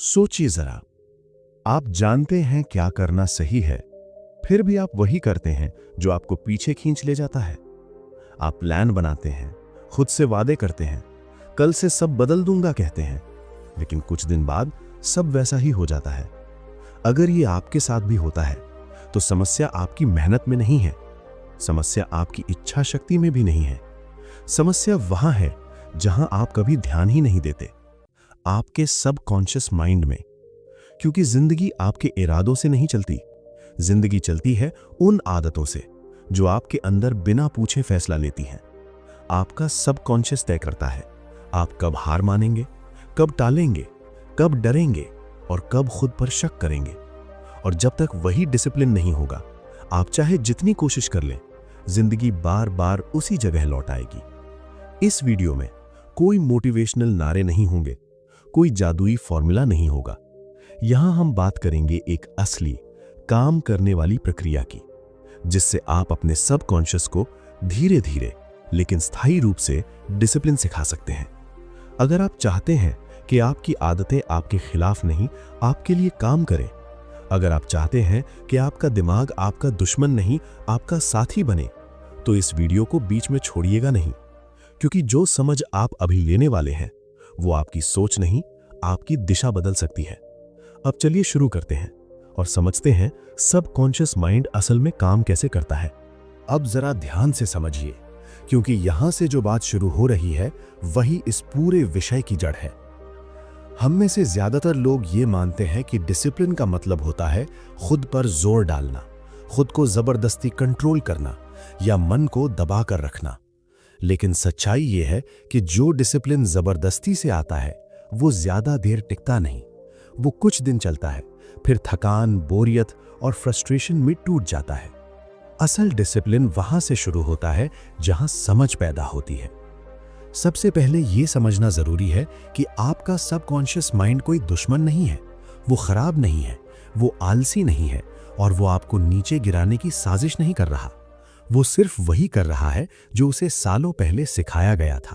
सोचिए जरा, आप जानते हैं क्या करना सही है, फिर भी आप वही करते हैं जो आपको पीछे खींच ले जाता है। आप प्लान बनाते हैं, खुद से वादे करते हैं, कल से सब बदल दूंगा कहते हैं, लेकिन कुछ दिन बाद सब वैसा ही हो जाता है। अगर ये आपके साथ भी होता है तो समस्या आपकी मेहनत में नहीं है, समस्या आपकी इच्छा शक्ति में भी नहीं है। समस्या वहां है जहां आप कभी ध्यान ही नहीं देते, आपके सबकॉन्शियस माइंड में। क्योंकि जिंदगी आपके इरादों से नहीं चलती, जिंदगी चलती है उन आदतों से जो आपके अंदर बिना पूछे फैसला लेती हैं। आपका सबकॉन्शियस तय करता है आप कब हार मानेंगे, कब टालेंगे, कब डरेंगे और कब खुद पर शक करेंगे। और जब तक वही डिसिप्लिन नहीं होगा, आप चाहे जितनी कोशिश कर लें, जिंदगी बार बार उसी जगह लौट आएगी। इस वीडियो में कोई मोटिवेशनल नारे नहीं होंगे, कोई जादुई फॉर्मूला नहीं होगा। यहां हम बात करेंगे एक असली काम करने वाली प्रक्रिया की, जिससे आप अपने सबकॉन्शियस को धीरे धीरे लेकिन स्थायी रूप से डिसिप्लिन सिखा सकते हैं। अगर आप चाहते हैं कि आपकी आदतें आपके खिलाफ नहीं, आपके लिए काम करें, अगर आप चाहते हैं कि आपका दिमाग आपका दुश्मन नहीं, आपका साथी बने, तो इस वीडियो को बीच में छोड़िएगा नहीं। क्योंकि जो समझ आप अभी लेने वाले हैं वो आपकी सोच नहीं, आपकी दिशा बदल सकती है। अब चलिए शुरू करते हैं और समझते हैं सबकॉन्शियस माइंड असल में काम कैसे करता है। अब जरा ध्यान से समझिए, क्योंकि यहां से जो बात शुरू हो रही है वही इस पूरे विषय की जड़ है। हम में से ज्यादातर लोग ये मानते हैं कि डिसिप्लिन का मतलब होता है खुद पर जोर डालना, खुद को जबरदस्ती कंट्रोल करना या मन को दबा कर रखना। लेकिन सच्चाई ये है कि जो डिसिप्लिन जबरदस्ती से आता है वो ज्यादा देर टिकता नहीं। वो कुछ दिन चलता है, फिर थकान, बोरियत और फ्रस्ट्रेशन में टूट जाता है। असल डिसिप्लिन वहां से शुरू होता है जहां समझ पैदा होती है। सबसे पहले यह समझना जरूरी है कि आपका सबकॉन्शियस माइंड कोई दुश्मन नहीं है, वो खराब नहीं है, वो आलसी नहीं है और वो आपको नीचे गिराने की साजिश नहीं कर रहा। वो सिर्फ वही कर रहा है जो उसे सालों पहले सिखाया गया था।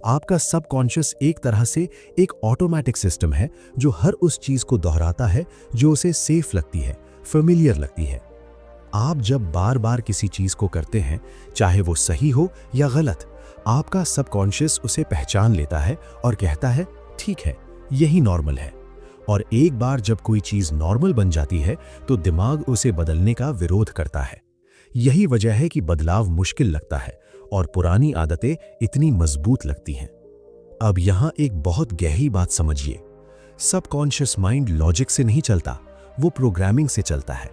आपका सबकॉन्शियस एक तरह से एक ऑटोमेटिक सिस्टम है जो हर उस चीज को दोहराता है जो उसे सेफ लगती है, फेमिलियर लगती है। आप जब बार बार किसी चीज को करते हैं, चाहे वो सही हो या गलत, आपका सबकॉन्शियस उसे पहचान लेता है और कहता है ठीक है, यही नॉर्मल है। और एक बार जब कोई चीज नॉर्मल बन जाती है तो दिमाग उसे बदलने का विरोध करता है। यही वजह है कि बदलाव मुश्किल लगता है और पुरानी आदतें इतनी मजबूत लगती हैं। अब यहां एक बहुत गहरी बात समझिए, सबकॉन्शियस माइंड लॉजिक से नहीं चलता, वो प्रोग्रामिंग से चलता है।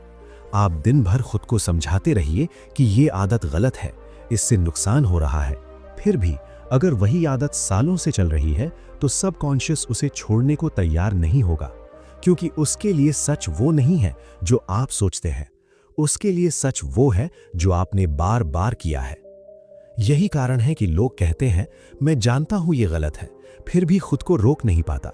आप दिन भर खुद को समझाते रहिए कि ये आदत गलत है, इससे नुकसान हो रहा है। फिर भी अगर वही आदत सालों से चल रही है तो सबकॉन्शियस उसे छोड़ने को तैयार नहीं होगा, क्योंकि उसके लिए सच वो नहीं है जो आप सोचते हैं, उसके लिए सच वो है जो आपने बार बार किया है। यही कारण है कि लोग कहते हैं मैं जानता हूं ये गलत है, फिर भी खुद को रोक नहीं पाता।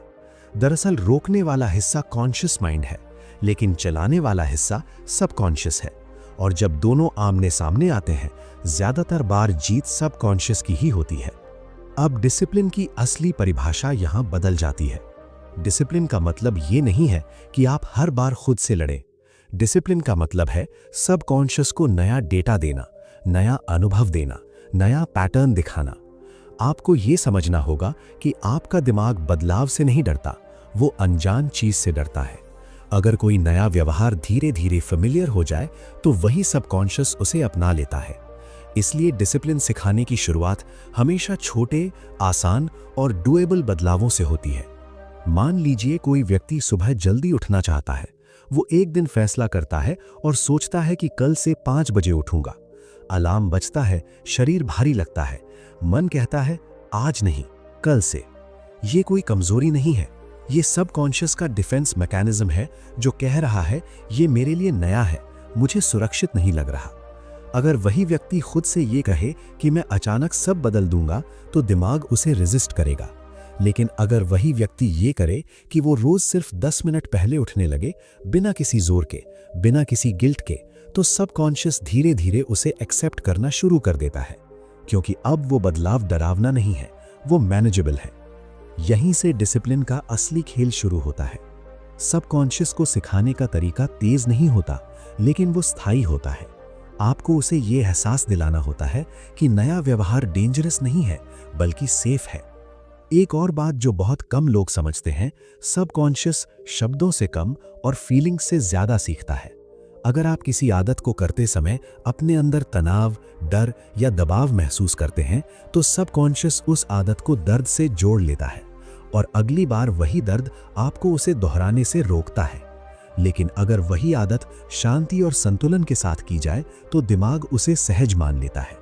दरअसल रोकने वाला हिस्सा कॉन्शियस माइंड है, लेकिन चलाने वाला हिस्सा सबकॉन्शियस है। और जब दोनों आमने सामने आते हैं, ज्यादातर बार जीत सबकॉन्शियस की ही होती है। अब डिसिप्लिन की असली परिभाषा यहां बदल जाती है। डिसिप्लिन का मतलब ये नहीं है कि आप हर बार खुद से लड़ें। डिसिप्लिन का मतलब है सबकॉन्शियस को नया डेटा देना, नया अनुभव देना, नया पैटर्न दिखाना। आपको यह समझना होगा कि आपका दिमाग बदलाव से नहीं डरता, वो अनजान चीज से डरता है। अगर कोई नया व्यवहार धीरे धीरे फेमिलियर हो जाए तो वही सबकॉन्शियस उसे अपना लेता है। इसलिए डिसिप्लिन सिखाने की शुरुआत हमेशा छोटे, आसान और डुएबल बदलावों से होती है। मान लीजिए कोई व्यक्ति सुबह जल्दी उठना चाहता है। वो एक दिन फैसला करता है और सोचता है कि कल से 5 बजे उठूंगा। अलार्म बजता है, शरीर भारी लगता है, मन कहता है आज नहीं, कल से। ये कोई कमजोरी नहीं है, ये सबकॉन्शियस का डिफेंस मैकेनिज्म है जो कह रहा है ये मेरे लिए नया है, मुझे सुरक्षित नहीं लग रहा। अगर वही व्यक्ति खुद से ये कहे कि मैं अचानक सब बदल दूंगा तो दिमाग उसे रेजिस्ट करेगा। लेकिन अगर वही व्यक्ति ये करे कि वो रोज सिर्फ 10 मिनट पहले उठने लगे, बिना किसी जोर के, बिना किसी गिल्ट के, तो सबकॉन्शियस धीरे धीरे उसे एक्सेप्ट करना शुरू कर देता है, क्योंकि अब वो बदलाव डरावना नहीं है, वो मैनेजेबल है। यहीं से डिसिप्लिन का असली खेल शुरू होता है। सबकॉन्शियस को सिखाने का तरीका तेज नहीं होता, लेकिन वो स्थायी होता है। आपको उसे ये एहसास दिलाना होता है कि नया व्यवहार डेंजरस नहीं है, बल्कि सेफ है। एक और बात जो बहुत कम लोग समझते हैं, सबकॉन्शियस शब्दों से कम और फीलिंग से ज्यादा सीखता है। अगर आप किसी आदत को करते समय अपने अंदर तनाव, डर या दबाव महसूस करते हैं, तो सबकॉन्शियस उस आदत को दर्द से जोड़ लेता है और अगली बार वही दर्द आपको उसे दोहराने से रोकता है। लेकिन अगर वही आदत शांति और संतुलन के साथ की जाए, तो दिमाग उसे सहज मान लेता है।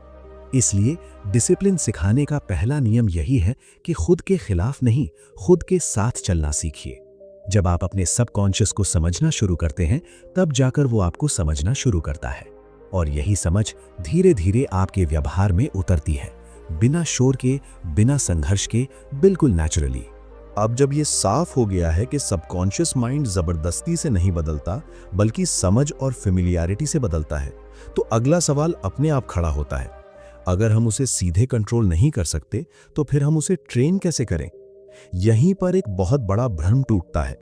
इसलिए डिसिप्लिन सिखाने का पहला नियम यही है कि खुद के खिलाफ नहीं, खुद के साथ चलना सीखिए। जब आप अपने सबकॉन्शियस को समझना शुरू करते हैं, तब जाकर वो आपको समझना शुरू करता है, और यही समझ धीरे धीरे आपके व्यवहार में उतरती है, बिना शोर के, बिना संघर्ष के, बिल्कुल नेचुरली। अब जब ये साफ हो गया है कि सबकॉन्शियस माइंड जबरदस्ती से नहीं बदलता, बल्कि समझ और फेमिलियरिटी से बदलता है, तो अगला सवाल अपने आप खड़ा होता है। अगर हम उसे सीधे कंट्रोल नहीं कर सकते, तो फिर हम उसे ट्रेन कैसे करें? यहीं पर एक बहुत बड़ा भ्रम टूटता है।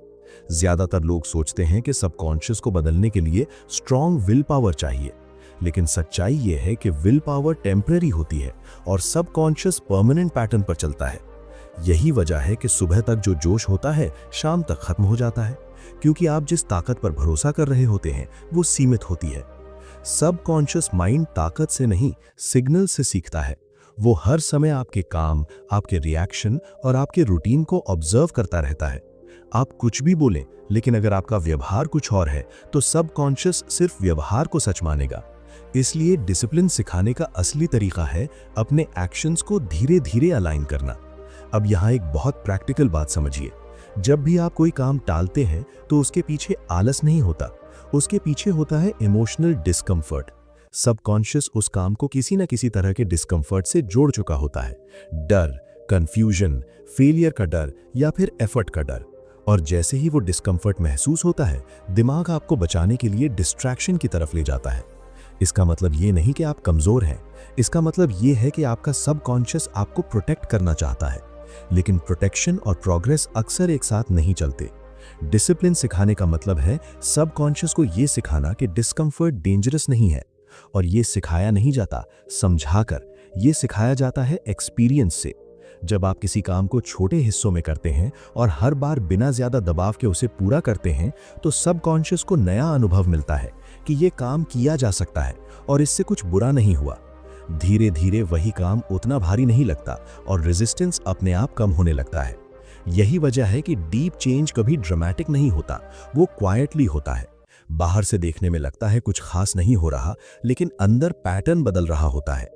ज्यादातर लोग सोचते हैं कि सबकॉन्शियस को बदलने के लिए स्ट्रॉन्ग विल पावर चाहिए, लेकिन सच्चाई यह है कि विल पावर टेम्पररी होती है और सबकॉन्शियस परमानेंट पैटर्न पर चलता है। यही वजह है कि सुबह तक जो जोश होता है, शाम तक खत्म हो जाता है, क्योंकि आप जिस ताकत पर भरोसा कर रहे होते हैं, वो सीमित होती है। सबकॉन्शियस माइंड ताकत से नहीं, सिग्नल से सीखता है। वो हर समय आपके काम, आपके रिएक्शन और आपके रूटीन को ऑब्जर्व करता रहता है। आप कुछ भी बोलें, लेकिन अगर आपका व्यवहार कुछ और है, तो सबकॉन्शियस सिर्फ व्यवहार को सच मानेगा। इसलिए डिसिप्लिन सिखाने का असली तरीका है अपने एक्शंस को धीरे धीरे अलाइन करना। अब यहाँ एक बहुत प्रैक्टिकल बात समझिए। जब भी आप कोई काम टालते हैं, तो उसके पीछे आलस नहीं होता, उसके पीछे होता है इमोशनल डिस्कम्फर्ट। सबकॉन्शियस उस काम को किसी न किसी तरह के डिस्कम्फर्ट से जोड़ चुका होता है। डर, कंफ्यूजन, फेलियर का डर या फिर एफर्ट का डर। और जैसे ही वो डिस्कम्फर्ट महसूस होता है, दिमाग आपको बचाने के लिए डिस्ट्रैक्शन की तरफ ले जाता है। इसका मतलब ये नहीं कि आप कमजोर हैं, इसका मतलब ये है कि आपका सबकॉन्शियस आपको प्रोटेक्ट करना चाहता है। लेकिन प्रोटेक्शन और प्रोग्रेस अक्सर एक साथ नहीं चलते। डिसिप्लिन सिखाने का मतलब है सबकॉन्शियस को ये सिखाना कि डिस्कम्फर्ट डेंजरस नहीं है, और ये सिखाया नहीं जाता समझाकर, ये सिखाया जाता है एक्सपीरियंस से। जब आप किसी काम को छोटे हिस्सों में करते हैं और हर बार बिना ज्यादा दबाव के उसे पूरा करते हैं, तो सबकॉन्शियस को नया अनुभव मिलता है कि ये काम किया जा सकता है और इससे कुछ बुरा नहीं हुआ। धीरे धीरे वही काम उतना भारी नहीं लगता और रेजिस्टेंस अपने आप कम होने लगता है। यही वजह है कि डीप चेंज कभी ड्रामेटिक नहीं होता, वो क्वाइटली होता है। बाहर से देखने में लगता है कुछ खास नहीं हो रहा, लेकिन अंदर पैटर्न बदल रहा होता है।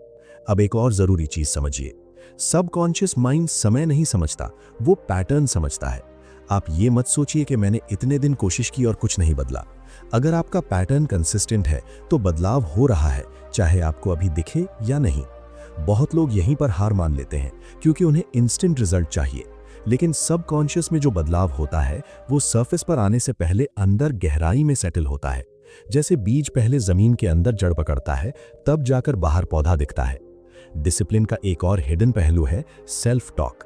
अब एक और जरूरी चीज समझिए, सबकॉन्शियस माइंड समय नहीं समझता, वो पैटर्न समझता है। आप ये मत सोचिए कि मैंने इतने दिन कोशिश की और कुछ नहीं बदला। अगर आपका पैटर्न कंसिस्टेंट है, तो बदलाव हो रहा है, चाहे आपको अभी दिखे या नहीं। बहुत लोग यहीं पर हार मान लेते हैं, क्योंकि उन्हें इंस्टेंट रिजल्ट चाहिए। लेकिन सबकॉन्शियस में जो बदलाव होता है, वो सरफेस पर आने से पहले अंदर गहराई में सेटल होता है। जैसे बीज पहले जमीन के अंदर जड़ पकड़ता है, तब जाकर बाहर पौधा दिखता है। डिसिप्लिन का एक और हिडन पहलू है सेल्फ टॉक।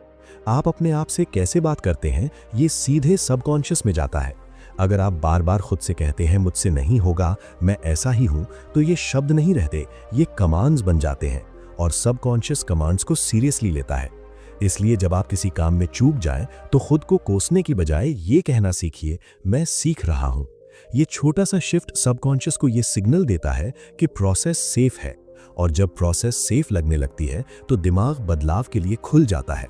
आप अपने आप से कैसे बात करते हैं, ये सीधे सबकॉन्शियस में जाता है। अगर आप बार बार खुद से कहते हैं मुझसे नहीं होगा, मैं ऐसा ही हूं, तो ये शब्द नहीं रहते, ये कमांड्स बन जाते हैं, और सबकॉन्शियस कमांड्स को सीरियसली लेता है। इसलिए जब आप किसी काम में चूक जाएं, तो खुद को कोसने की बजाय ये कहना सीखिए, मैं सीख रहा हूं। ये छोटा सा शिफ्ट सबकॉन्शियस को ये सिग्नल देता है कि प्रोसेस सेफ है, और जब प्रोसेस सेफ लगने लगती है, तो दिमाग बदलाव के लिए खुल जाता है।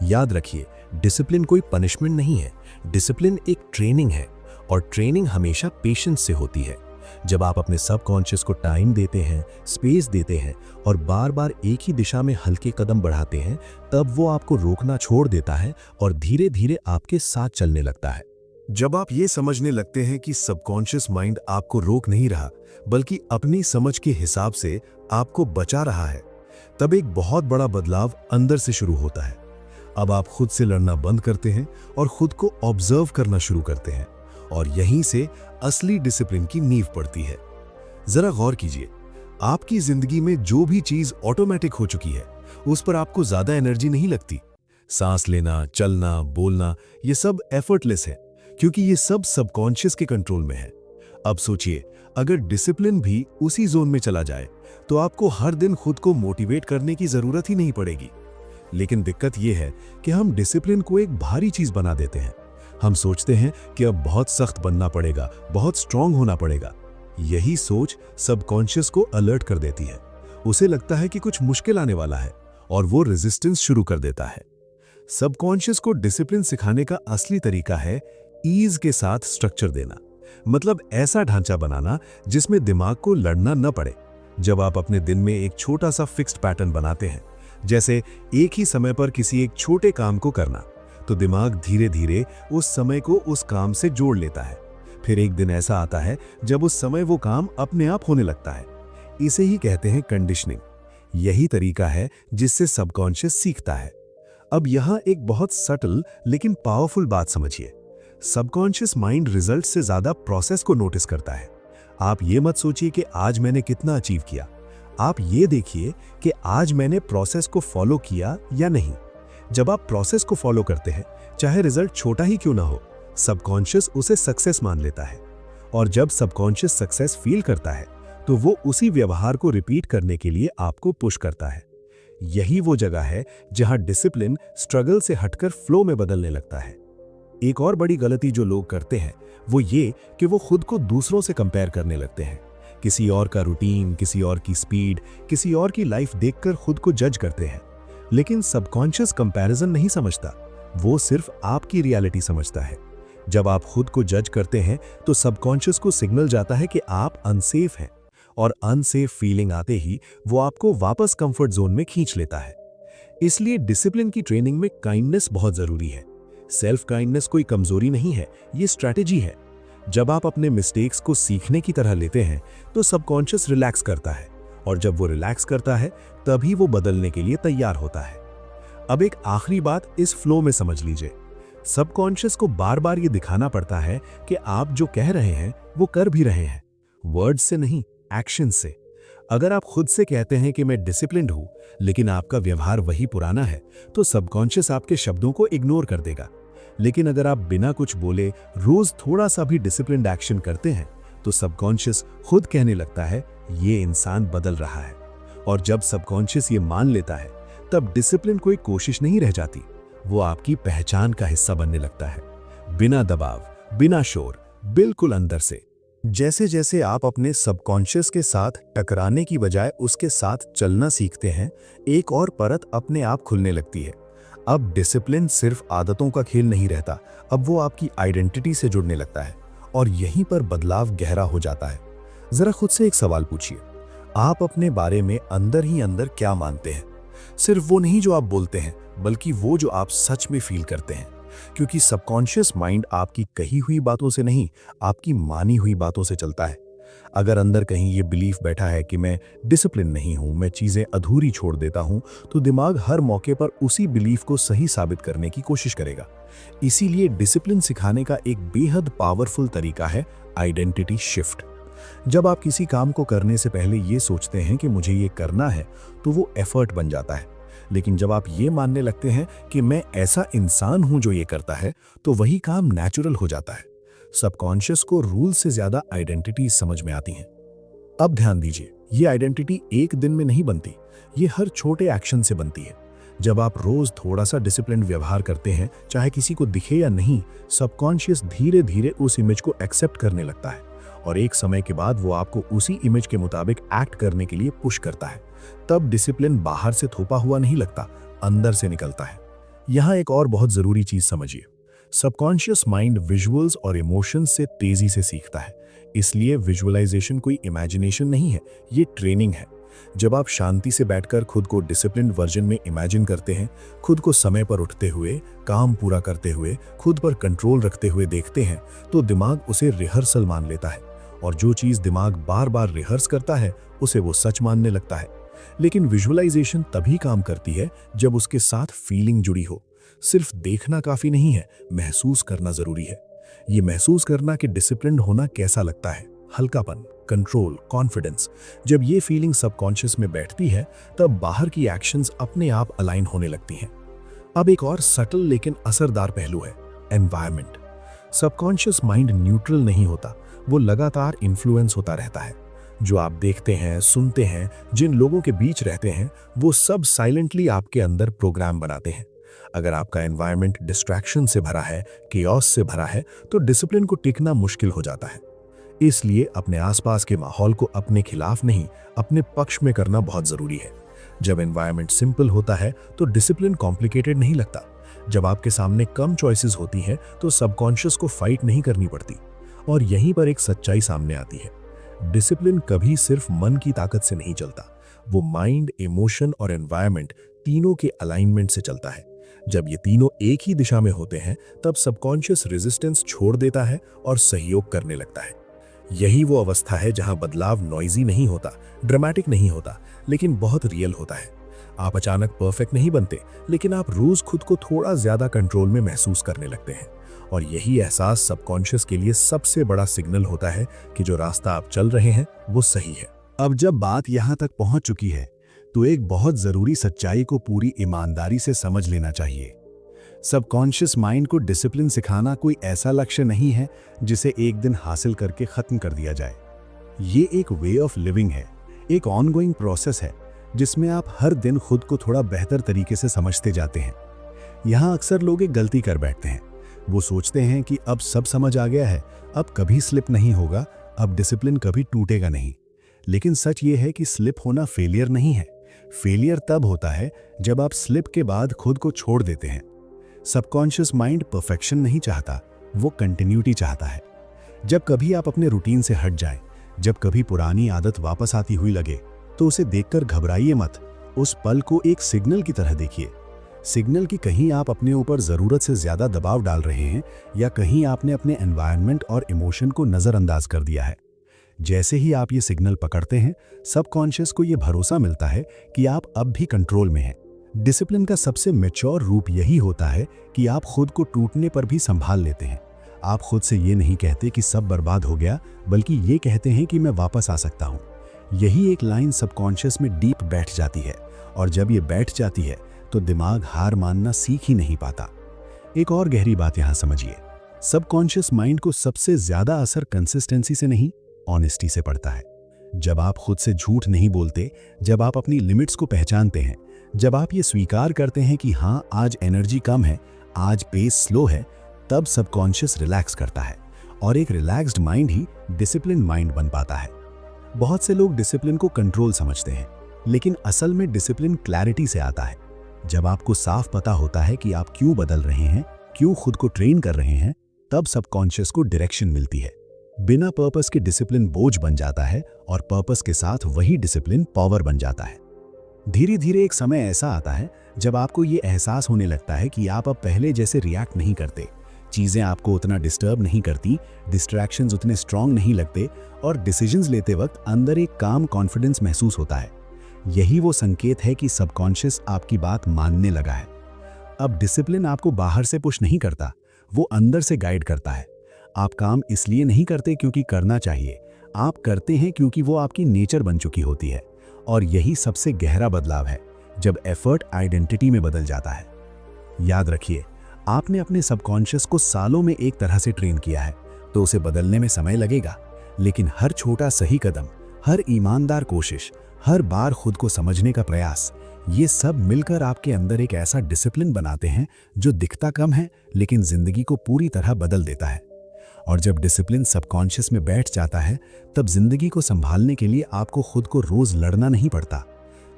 याद रखिए, डिसिप्लिन कोई पनिशमेंट नहीं है, डिसिप्लिन एक ट्रेनिंग है, और ट्रेनिंग हमेशा पेशेंस से होती है। जब आप अपने सबकॉन्शियस को टाइम देते हैं, स्पेस देते हैं और बार बार एक ही दिशा में हल्के कदम बढ़ाते हैं, तब वो आपको रोकना छोड़ देता है और धीरे धीरे आपके साथ चलने लगता है। जब आप ये समझने लगते हैं कि सबकॉन्शियस माइंड आपको रोक नहीं रहा, बल्कि अपनी समझ के हिसाब से आपको बचा रहा है, तब एक बहुत बड़ा बदलाव अंदर से शुरू होता है। अब आप खुद से लड़ना बंद करते हैं और खुद को ऑब्जर्व करना शुरू करते हैं, और यहीं से असली डिसिप्लिन की नींव पड़ती है। जरा गौर कीजिए, आपकी जिंदगी में जो भी चीज ऑटोमेटिक हो चुकी है, उस पर आपको ज्यादा एनर्जी नहीं लगती। सांस लेना, चलना, बोलना, ये सब एफर्टलेस है क्योंकि ये सब सबकॉन्शियस के कंट्रोल में है। अब सोचिए, अगर डिसिप्लिन भी उसी जोन में चला जाए तो आपको हर दिन खुद को मोटिवेट करने की जरूरत ही नहीं पड़ेगी। लेकिन दिक्कत यह है कि हम डिसिप्लिन को एक भारी चीज बना देते हैं। हम सोचते हैं कि अब बहुत सख्त बनना पड़ेगा, बहुत स्ट्रांग होना पड़ेगा। यही सोच सबकॉन्शियस को अलर्ट कर देती है। उसे लगता है कि कुछ मुश्किल आने वाला है और वो रेजिस्टेंस शुरू कर देता है। सबकॉन्शियस को डिसिप्लिन सिखाने का असली तरीका है ईज के साथ स्ट्रक्चर देना, मतलब ऐसा ढांचा बनाना जिसमें दिमाग को लड़ना न पड़े। जब आप अपने दिन में एक छोटा सा फिक्स्ड पैटर्न बनाते हैं, जैसे एक ही समय पर किसी एक छोटे काम को करना, तो दिमाग धीरे धीरे उस समय को उस काम से जोड़ लेता है। फिर एक दिन ऐसा आता है जब उस समय वो काम अपने आप होने लगता है। इसे ही कहते हैं कंडीशनिंग। यही तरीका है जिससे सबकॉन्शियस सीखता है। अब यहां एक बहुत सटल लेकिन पावरफुल बात समझिए। सबकॉन्शियस माइंड रिजल्ट से ज्यादा प्रोसेस को नोटिस करता है। आप ये मत सोचिए कि आज मैंने कितना अचीव किया। आप ये देखिए कि आज मैंने प्रोसेस को फॉलो किया या नहीं। जब आप प्रोसेस को फॉलो करते हैं, चाहे रिजल्ट छोटा ही क्यों ना हो, सबकॉन्शियस उसे सक्सेस मान लेता है। और जब सबकॉन्शियस सक्सेस फील करता है तो वो उसी व्यवहार को रिपीट करने के लिए आपको पुश करता है। यही वो जगह है जहां डिसिप्लिन स्ट्रगल से हटकर फ्लो में बदलने लगता है। एक और बड़ी गलती जो लोग करते हैं वो ये कि वो खुद को दूसरों से कंपेयर करने लगते हैं। किसी और का रूटीन, किसी और की स्पीड, किसी और की लाइफ देखकर खुद को जज करते हैं। लेकिन सबकॉन्शियस कंपैरिजन नहीं समझता, वो सिर्फ आपकी रियलिटी समझता है। जब आप खुद को जज करते हैं तो सबकॉन्शियस को सिग्नल जाता है कि आप अनसेफ हैं, और अनसेफ फीलिंग आते ही वो आपको वापस कंफर्ट जोन में खींच लेता है। इसलिए डिसिप्लिन की ट्रेनिंग में काइंडनेस बहुत जरूरी है। सेल्फ काइंडनेस कोई कमजोरी नहीं है, ये स्ट्रैटेजी है। जब आप अपने मिस्टेक्स को सीखने की तरह लेते हैं तो सबकॉन्शियस रिलैक्स करता है, और जब वो रिलैक्स करता है तभी वो बदलने के लिए तैयार होता है। अब एक आखिरी बात इस फ्लो में समझ लीजिए। सबकॉन्शियस को बार बार ये दिखाना पड़ता है कि आप जो कह रहे हैं वो कर भी रहे हैं, वर्ड्स से नहीं, एक्शन से। अगर आप खुद से कहते हैं कि मैं डिसिप्लिन्ड हूं, लेकिन आपका व्यवहार वही पुराना है, तो सबकॉन्शियस आपके शब्दों को इग्नोर कर देगा। लेकिन अगर आप बिना कुछ बोले रोज थोड़ा सा भी डिसिप्लिन्ड एक्शन करते हैं, तो सबकॉन्शियस खुद कहने लगता है ये इंसान बदल रहा है। और जब सबकॉन्शियस ये मान लेता है, तब डिसिप्लिन कोई कोशिश नहीं रह जाती, वो आपकी पहचान का हिस्सा बनने लगता है, बिना दबाव, बिना शोर, बिल्कुल अंदर से। जैसे जैसे आप अपने सबकॉन्शियस के साथ टकराने की बजाय उसके साथ चलना सीखते हैं, एक और परत अपने आप खुलने लगती है। अब डिसिप्लिन सिर्फ आदतों का खेल नहीं रहता, अब वो आपकी आइडेंटिटी से जुड़ने लगता है, और यहीं पर बदलाव गहरा हो जाता है। जरा खुद से एक सवाल पूछिए, आप अपने बारे में अंदर ही अंदर क्या मानते हैं? सिर्फ वो नहीं जो आप बोलते हैं, बल्कि वो जो आप सच में फील करते हैं। क्योंकि सबकॉन्शियस माइंड आपकी कही हुई बातों से नहीं, आपकी मानी हुई बातों से चलता है। अगर अंदर कहीं ये बिलीफ बैठा है कि मैं डिसिप्लिन नहीं हूं, मैं चीजें अधूरी छोड़ देता हूं, तो दिमाग हर मौके पर उसी बिलीफ को सही साबित करने की कोशिश करेगा। इसीलिए डिसिप्लिन सिखाने का एक बेहद पावरफुल तरीका है आइडेंटिटी शिफ्ट। जब आप किसी काम को करने से पहले ये सोचते हैं कि मुझे ये करना है, तो वो एफर्ट बन जाता है। लेकिन जब आप ये मानने लगते हैं कि मैं ऐसा इंसान हूं जो ये करता है, तो वही काम नेचुरल हो जाता है। सबकॉन्शियस को रूल से ज्यादा आइडेंटिटी समझ में आती हैं। अब ध्यान दीजिए, ये आइडेंटिटी एक दिन में नहीं बनती, ये हर छोटे एक्शन से बनती है। जब आप रोज थोड़ा सा डिसिप्लिन व्यवहार करते हैं, चाहे किसी को दिखे या नहीं, सबकॉन्शियस धीरे धीरे उस इमेज को एक्सेप्ट करने लगता है, और एक समय के बाद वो आपको उसी इमेज के मुताबिक एक्ट करने के लिए पुश करता है। तब डिसिप्लिन बाहर से थोपा हुआ नहीं लगता, अंदर से निकलता है। यहां एक और बहुत जरूरी चीज समझिए, सबकॉन्शियस माइंड विजुअल्स और इमोशंस से तेजी से सीखता है। इसलिए विजुअलाइजेशन कोई इमेजिनेशन नहीं है, ये ट्रेनिंग है। जब आप शांति से बैठकर खुद को डिसिप्लिन्ड वर्जन में इमेजिन करते हैं, खुद को समय पर उठते हुए, काम पूरा करते हुए, खुद पर कंट्रोल रखते हुए देखते हैं, तो दिमाग उसे रिहर्सल मान लेता है, और जो चीज दिमाग बार बार रिहर्स करता है उसे वो सच मानने लगता है। लेकिन विजुअलाइजेशन तभी काम करती है जब उसके साथ फीलिंग जुड़ी हो। सिर्फ देखना काफी नहीं है, महसूस करना जरूरी है। ये महसूस करना कि डिसिप्लिन्ड होना कैसा लगता है, हल्कापन, कंट्रोल, कॉन्फिडेंस। जब ये फीलिंग सबकॉन्शियस में बैठती है, तब बाहर की एक्शंस अपने आप अलाइन होने लगती हैं। अब एक और सटल लेकिन असरदार पहलू है एनवायरनमेंट। सबकॉन्शियस माइंड न्यूट्रल नहीं होता, वो लगातार इन्फ्लुएंस होता रहता है। जो आप देखते हैं, सुनते हैं, जिन लोगों के बीच रहते हैं, वो सब साइलेंटली आपके अंदर प्रोग्राम बनाते हैं। अगर आपका एनवायरनमेंट डिस्ट्रैक्शन से भरा है, केओस से भरा है, तो डिसिप्लिन को टिकना मुश्किल हो जाता है। इसलिए अपने आसपास के माहौल को अपने खिलाफ नहीं, अपने पक्ष में करना बहुत जरूरी है। जब एनवायरनमेंट सिंपल होता है तो डिसिप्लिन कॉम्प्लिकेटेड नहीं लगता। जब आपके सामने कम चॉइसेस होती हैं तो सबकॉन्शियस को फाइट नहीं करनी पड़ती। और यहीं पर एक सच्चाई सामने आती है, डिसिप्लिन कभी सिर्फ मन की ताकत से नहीं चलता, वो माइंड, इमोशन और एनवायरनमेंट तीनों के अलाइनमेंट से चलता है। जब ये तीनों एक ही दिशा में होते हैं तब सबकॉन्शियस रेजिस्टेंस छोड़ देता है और सहयोग करने लगता है। यही वो अवस्था है जहां बदलाव नॉइजी नहीं होता, ड्रामेटिक नहीं होता, लेकिन बहुत रियल होता है। आप अचानक परफेक्ट नहीं बनते, लेकिन आप रोज खुद को थोड़ा ज्यादा कंट्रोल में महसूस करने लगते हैं। और यही एहसास सबकॉन्शियस के लिए सबसे बड़ा सिग्नल होता है कि जो रास्ता आप चल रहे हैं वो सही है। अब जब बात यहां तक पहुंच चुकी है तो एक बहुत जरूरी सच्चाई को पूरी ईमानदारी से समझ लेना चाहिए। सबकॉन्शियस माइंड को डिसिप्लिन सिखाना कोई ऐसा लक्ष्य नहीं है जिसे एक दिन हासिल करके खत्म कर दिया जाए। ये एक वे ऑफ लिविंग है, एक ऑनगोइंग प्रोसेस है जिसमें आप हर दिन खुद को थोड़ा बेहतर तरीके से समझते जाते हैं। यहाँ अक्सर लोग एक गलती कर बैठते हैं। वो सोचते हैं कि अब सब समझ आ गया है, अब कभी स्लिप नहीं होगा, अब डिसिप्लिन कभी टूटेगा नहीं। लेकिन सच ये है कि स्लिप होना फेलियर नहीं है। फेलियर तब होता है जब आप स्लिप के बाद खुद को छोड़ देते हैं। सबकॉन्शियस माइंड परफेक्शन नहीं चाहता, वो कंटिन्यूटी चाहता है। जब कभी आप अपने रूटीन से हट जाएं, जब कभी पुरानी आदत वापस आती हुई लगे, तो उसे देखकर घबराइए मत। उस पल को एक सिग्नल की तरह देखिए। सिग्नल कि कहीं आप अपने ऊपर जरूरत से ज्यादा दबाव डाल रहे हैं या कहीं आपने अपने एनवायरनमेंट और इमोशन को नजरअंदाज कर दिया है। जैसे ही आप ये सिग्नल पकड़ते हैं, सबकॉन्शियस को ये भरोसा मिलता है कि आप अब भी कंट्रोल में हैं। डिसिप्लिन का सबसे मैच्योर रूप यही होता है कि आप खुद को टूटने पर भी संभाल लेते हैं। आप खुद से ये नहीं कहते कि सब बर्बाद हो गया, बल्कि ये कहते हैं कि मैं वापस आ सकता हूँ। यही एक लाइन सबकॉन्शियस में डीप बैठ जाती है, और जब ये बैठ जाती है तो दिमाग हार मानना सीख ही नहीं पाता। एक और गहरी बात यहाँ समझिए, सबकॉन्शियस माइंड को सबसे ज्यादा असर कंसिस्टेंसी से नहीं, ऑनेस्टी से पड़ता है। जब आप खुद से झूठ नहीं बोलते, जब आप अपनी लिमिट्स को पहचानते हैं, जब आप ये स्वीकार करते हैं कि हाँ आज एनर्जी कम है, आज पेस स्लो है, तब सबकॉन्शियस रिलैक्स करता है। और एक रिलैक्स्ड माइंड ही डिसिप्लिन माइंड बन पाता है। बहुत से लोग डिसिप्लिन को कंट्रोल समझते हैं, लेकिन असल में डिसिप्लिन क्लैरिटी से आता है। जब आपको साफ पता होता है कि आप क्यों बदल रहे हैं, क्यों खुद को ट्रेन कर रहे हैं, तब सबकॉन्शियस को डायरेक्शन मिलती है। बिना पर्पस के डिसिप्लिन बोझ बन जाता है और पर्पस के साथ वही डिसिप्लिन पावर बन जाता है। धीरे धीरे एक समय ऐसा आता है जब आपको ये एहसास होने लगता है कि आप अब पहले जैसे रिएक्ट नहीं करते, चीजें आपको उतना डिस्टर्ब नहीं करती, डिस्ट्रैक्शंस उतने स्ट्रांग नहीं लगते, और डिसीजंस लेते वक्त अंदर एक काम कॉन्फिडेंस महसूस होता है। यही वो संकेत है कि सबकॉन्शियस आपकी बात मानने लगा है। अब डिसिप्लिन आपको बाहर से पुश नहीं करता, वो अंदर से गाइड करता है। आप काम इसलिए नहीं करते क्योंकि करना चाहिए, आप करते हैं क्योंकि वो आपकी नेचर बन चुकी होती है। और यही सबसे गहरा बदलाव है, जब एफर्ट आइडेंटिटी में बदल जाता है। याद रखिए, आपने अपने सबकॉन्शियस को सालों में एक तरह से ट्रेन किया है, तो उसे बदलने में समय लगेगा। लेकिन हर छोटा सही कदम, हर ईमानदार कोशिश, हर बार खुद को समझने का प्रयास, ये सब मिलकर आपके अंदर एक ऐसा डिसिप्लिन बनाते हैं जो दिखता कम है लेकिन जिंदगी को पूरी तरह बदल देता है। और जब डिसिप्लिन सबकॉन्शियस में बैठ जाता है, तब जिंदगी को संभालने के लिए आपको खुद को रोज लड़ना नहीं पड़ता।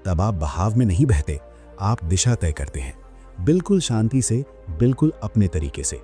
तब आप बहाव में नहीं बहते, आप दिशा तय करते हैं, बिल्कुल शांति से, बिल्कुल अपने तरीके से।